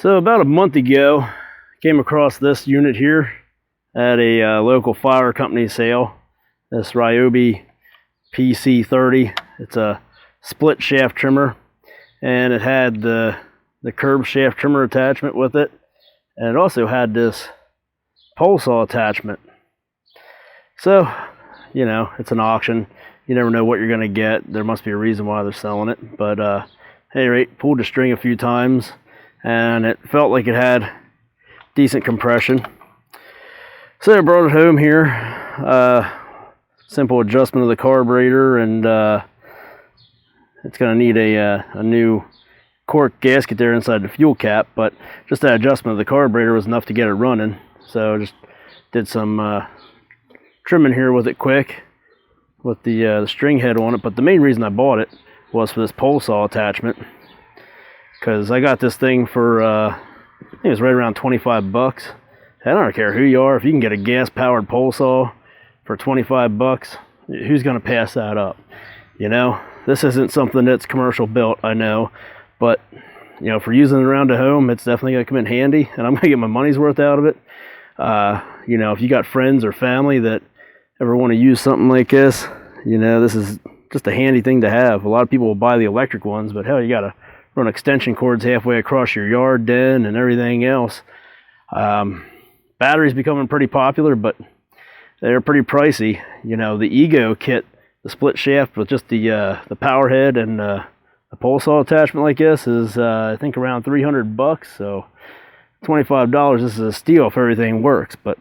So about a month ago, came across this unit here at a local flower company sale. This Ryobi PC30. It's a split shaft trimmer, and it had the curb shaft trimmer attachment with it, and it also had this pole saw attachment. So, you know, it's an auction. You never know what you're going to get. There must be a reason why they're selling it. But at any rate, pulled the string a few times, and it felt like it had decent compression. So I brought it home here. Simple adjustment of the carburetor, and it's going to need a new cork gasket there inside the fuel cap, but just that adjustment of the carburetor was enough to get it running. So just did some trimming here with it quick with the string head on it. But the main reason I bought it was for this pole saw attachment, because I got this thing for I think it was right around 25 bucks. I don't care who you are, if you can get a gas powered pole saw for 25 bucks, who's going to pass that up? You know, this isn't something that's commercial built, I know, but you know, for using it around the home, it's definitely going to come in handy, and I'm going to get my money's worth out of it. You know, if you got friends or family that ever want to use something like this, you know, this is just a handy thing to have. A lot of people will buy the electric ones, but hell, you got to run extension cords halfway across your yard then and everything else. Batteries becoming pretty popular, but they're pretty pricey. You know, the Ego kit, the split shaft with just the power head and the pole saw attachment like this is I think around 300 bucks. So $25, this is a steal if everything works. But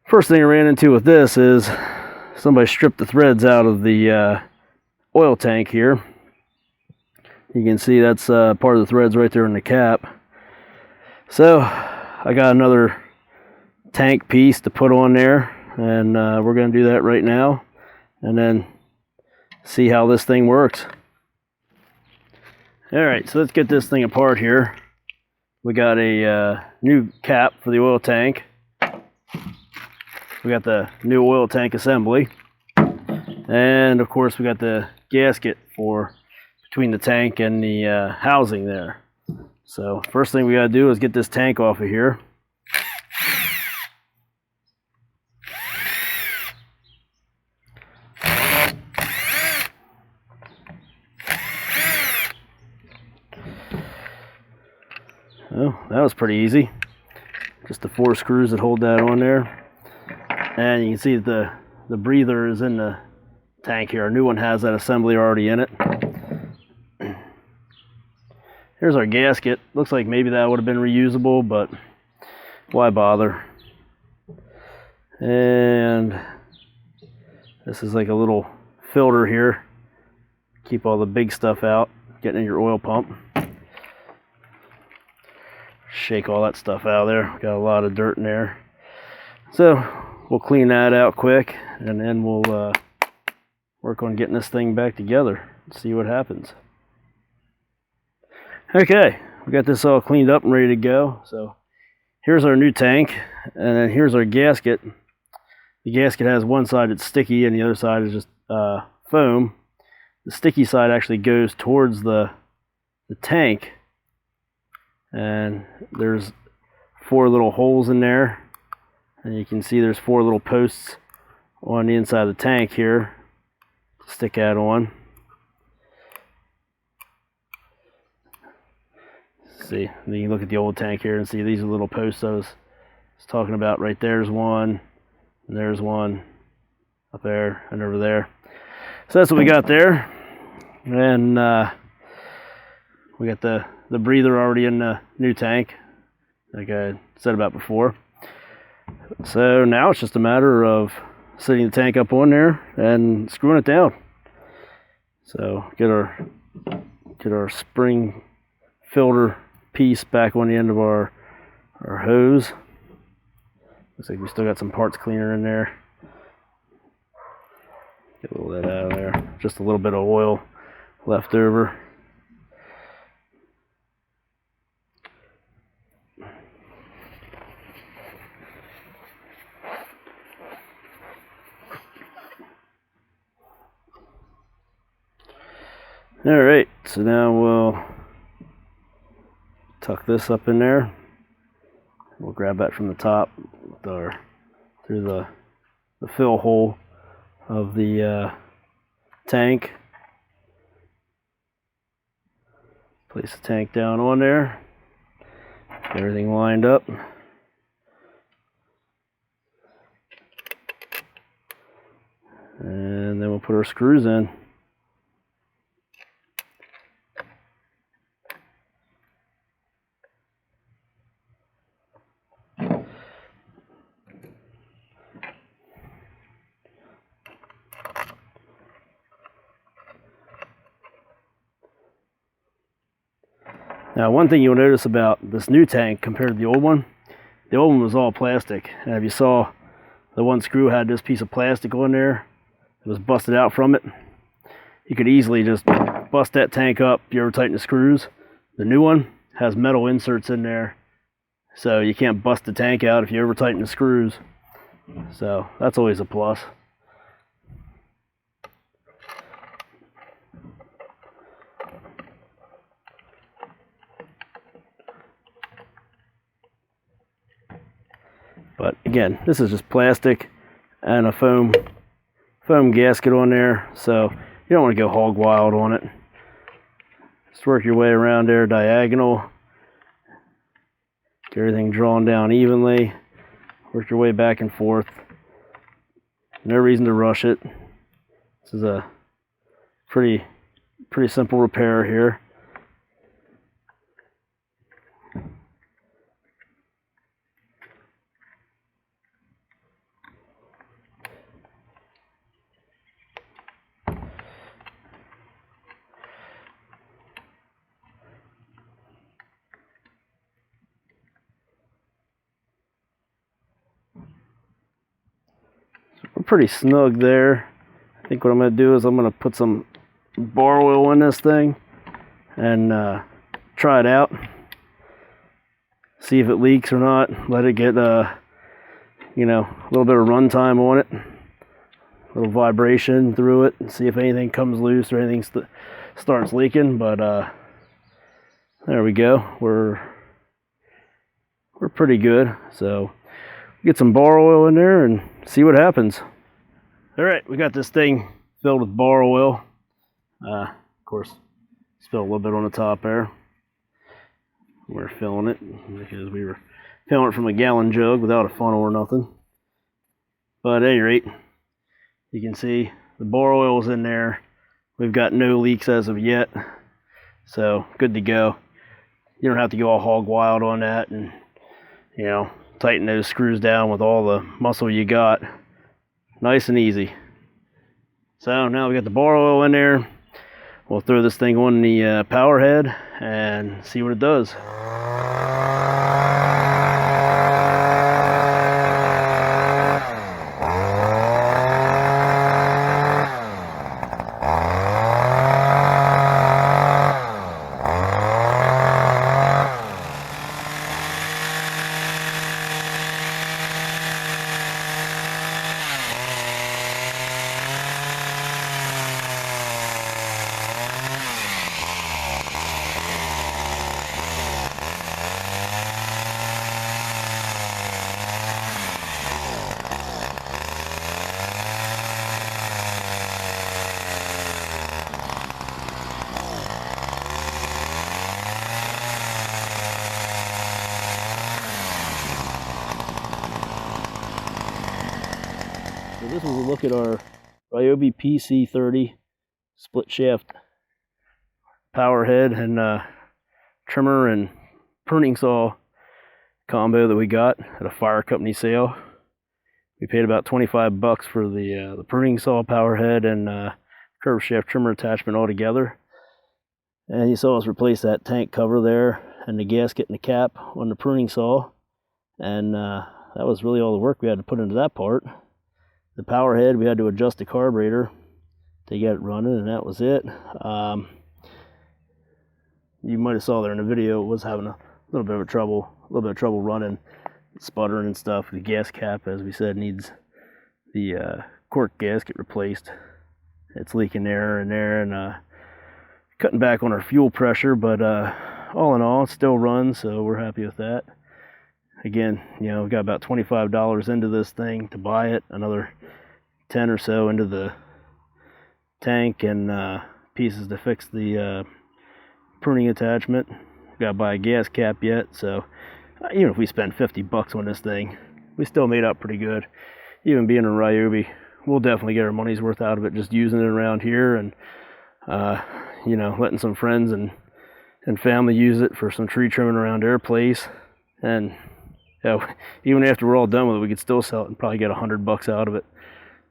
first thing I ran into with this is somebody stripped the threads out of the oil tank here. You can see that's part of the threads right there in the cap. So I got another tank piece to put on there, and we're going to do that right now and then see how this thing works. Alright, so let's get this thing apart here. We got a new cap for the oil tank. We got the new oil tank assembly, and of course we got the gasket for between the tank and the housing there. So first thing we got to do is get this tank off of here. Oh, that was pretty easy. Just the 4 screws that hold that on there. And you can see that the breather is in the tank here. Our new one has that assembly already in it. Here's our gasket. Looks like maybe that would have been reusable, but why bother? And this is like a little filter here. Keep all the big stuff out, getting in your oil pump. Shake all that stuff out of there. Got a lot of dirt in there. So we'll clean that out quick, and then we'll work on getting this thing back together and see what happens. Okay, we got this all cleaned up and ready to go. So here's our new tank, and then here's our gasket. The gasket has one side that's sticky and the other side is just foam. The sticky side actually goes towards the tank, and there's 4 little holes in there, and you can see there's 4 little posts on the inside of the tank here to stick that on. See, then you look at the old tank here and see these are little posts I was talking about. Right there's one, and there's one up there and over there. So that's what we got there, and we got the breather already in the new tank, like I said about before. So now it's just a matter of setting the tank up on there and screwing it down. So get our spring filter piece back on the end of our hose. Looks like we still got some parts cleaner in there. Get a little of that out of there. Just a little bit of oil left over. Alright, so now we'll tuck this up in there. We'll grab that from the top through the fill hole of the tank. Place the tank down on there. Get everything lined up. And then we'll put our screws in. Now, one thing you'll notice about this new tank compared to the old one was all plastic. And if you saw, the one screw had this piece of plastic on there. It was busted out from it. You could easily just bust that tank up if you ever tighten the screws. The new one has metal inserts in there, so you can't bust the tank out if you ever tighten the screws. So that's always a plus. But again, this is just plastic and a foam gasket on there, so you don't want to go hog wild on it. Just work your way around there diagonal. Get everything drawn down evenly. Work your way back and forth. No reason to rush it. This is a pretty simple repair here. We're pretty snug there. I think what I'm going to do is I'm going to put some bar oil in this thing and try it out. See if it leaks or not. Let it get a little bit of run time on it. A little vibration through it. See if anything comes loose or anything starts leaking. But there we go. We're pretty good. So get some bar oil in there and see what happens. All right, we got this thing filled with bar oil. Of course, spilled a little bit on the top there. We're filling it because we were filling it from a gallon jug without a funnel or nothing. But at any rate, you can see the bar oil's in there. We've got no leaks as of yet, so good to go. You don't have to go all hog wild on that and tighten those screws down with all the muscle you got. Nice and easy. So now we got the bar oil in there. We'll throw this thing on the power head and see what it does. So this was a look at our Ryobi PC30 split shaft power head and trimmer and pruning saw combo that we got at a fire company sale. We paid about 25 bucks for the pruning saw power head and curved shaft trimmer attachment all together. And you saw us replace that tank cover there and the gasket and the cap on the pruning saw. And that was really all the work we had to put into that part. The power head, we had to adjust the carburetor to get it running, and that was it. You might have saw there in the video, it was having a little bit of trouble running, sputtering and stuff. The gas cap, as we said, needs the cork gasket replaced. It's leaking there and there, and cutting back on our fuel pressure, but all in all, it still runs, so we're happy with that. Again, you know, we got about $25 into this thing to buy it, another 10 or so into the tank, and pieces to fix the pruning attachment. Got to buy a gas cap yet, so even if we spend 50 bucks on this thing, we still made up pretty good. Even being a Ryobi, we'll definitely get our money's worth out of it just using it around here, and you know, letting some friends and family use it for some tree trimming around their place. And you know, even after we're all done with it, we could still sell it and probably get $100 out of it.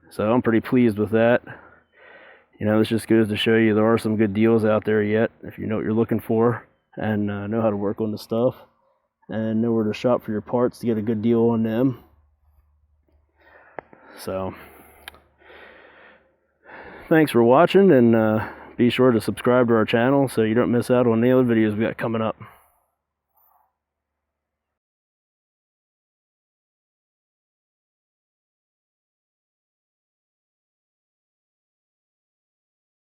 So I'm pretty pleased with that. You know, this just goes to show you there are some good deals out there yet if you know what you're looking for, and know how to work on the stuff, and know where to shop for your parts to get a good deal on them. So thanks for watching, and be sure to subscribe to our channel so you don't miss out on any other videos we got coming up.